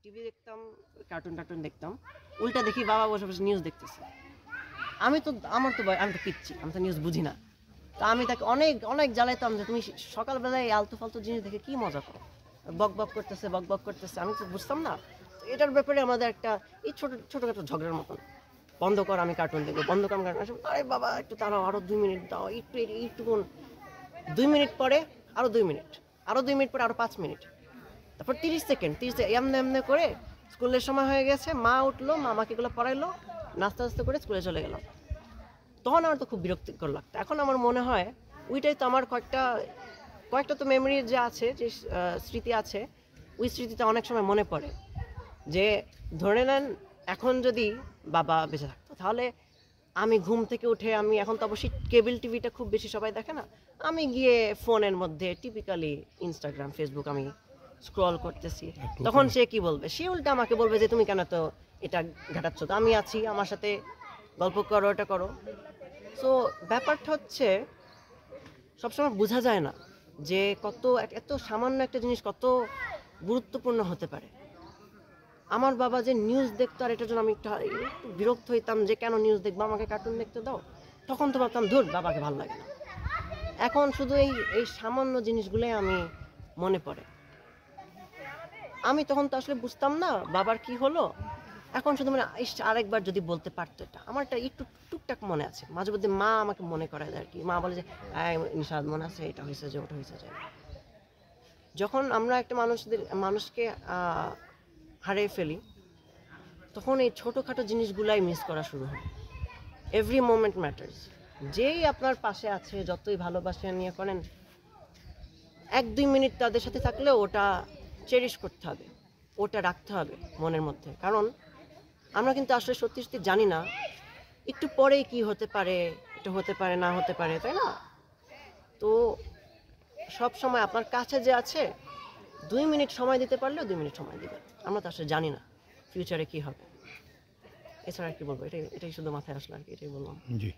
TV দেখতাম, cartoon দেখতাম, উল্টা দেখি বাবা বসে বসে নিউজ দেখতেছে। আমি তো আমি তো পিচ্ছি, আমি তো নিউজ বুঝি না। তো আমি তাকে অনেক অনেক জ্বালাইতাম যে তুমি সকালবেলায় এই আলতু ফালতু জিনিস দেখে কি মজা করো, বক করতেছে, আমি তো বুঝতাম না। তো এটার ব্যাপারে আমাদের একটা এই ছোটোখাটো ঝগড়ার মতন, বন্ধ কর আমি কার্টুন দেখবো, বন্ধ কর আমি কার্টুন। আরে বাবা একটু তারাও, আরো 2 মিনিট দাও, এইটুকুন 2 মিনিট পরে আরো 2 মিনিট, আরো 2 মিনিট পরে আরো 5 মিনিট, তারপর 30 সেকেন্ড এমনি এমনি করে স্কুলের সময় হয়ে গেছে। মা উঠলো, মা আমাকে এগুলো পড়াইলো, নাস্তা নাস্তা করে স্কুলে চলে গেলাম। তখন আমার তো খুব বিরক্তিকর লাগতো। এখন আমার মনে হয় ওইটাই তো আমার কয়েকটা তো মেমোরি যে আছে, যে স্মৃতি আছে, ওই স্মৃতিটা অনেক সময় মনে পড়ে। যে ধরে নেন এখন যদি বাবা বেঁচে থাকতো, তাহলে আমি ঘুম থেকে উঠে, আমি এখন তো অবশ্যই কেবল টিভিটা খুব বেশি সবাই দেখে না, আমি গিয়ে ফোনের মধ্যে টিপিক্যালি ইনস্টাগ্রাম ফেসবুক আমি স্ক্রল করতেছি। তখন সে কি বলবে? সে উল্টা আমাকে বলবে যে তুমি কেন তো এটা ঘাটাচ্ছ, তো আমি আছি, আমার সাথে গল্প করো, এটা করো। সো ব্যাপারটা হচ্ছে সবসময় বোঝা যায় না যে এত সামান্য একটা জিনিস কত গুরুত্বপূর্ণ হতে পারে। আমার বাবা যে নিউজ দেখতো, আর এটার জন্য আমি একটু বিরক্ত হইতাম যে কেন নিউজ দেখবো, আমাকে কার্টুন দেখতে দাও। তখন তো ভাবতাম ধুর, বাবাকে ভালো লাগে না। এখন শুধু এই সামান্য জিনিসগুলোই আমি মনে পড়ে। আমি তখন তো আসলে বুঝতাম না বাবার কি হলো। এখন শুধু মানে আরেকবার যদি বলতে পারতো, এটা আমার একটা একটু টুকটাক মনে আছে। মাঝে মধ্যে মা আমাকে মনে করায় দেয় আর কি। মা বলে যে নিশাদ মনে আছে, এটা হয়েছে যে ওটা হয়েছে যে। যখন আমরা একটা মানুষকে হারিয়ে ফেলি, তখন এই ছোটোখাটো জিনিসগুলাই মিস করা শুরু হয়। Every moment matters. যেই আপনার পাশে আছে, যতই ভালোবাসা নিয়ে করেন, 1-2 মিনিট তাদের সাথে থাকলেও ওটা চেরিশ করতে হবে, ওটা রাখতে হবে মনের মধ্যে। কারণ আমরা কিন্তু আসলে সত্যি সত্যি জানি না একটু পরেই কি হতে পারে, এটা হতে পারে না হতে পারে, তাই না? তো সব সময় আপনার কাছে যে আছে, 2 মিনিট সময় দিতে পারলেও 2 মিনিট সময় দিবেন। আমরা তো আসলে জানি না ফিউচারে কি হবে। এছাড়া কি বলবো, এটাই শুধু মাথায় আসলো আর কি, এটাই বললাম। জি।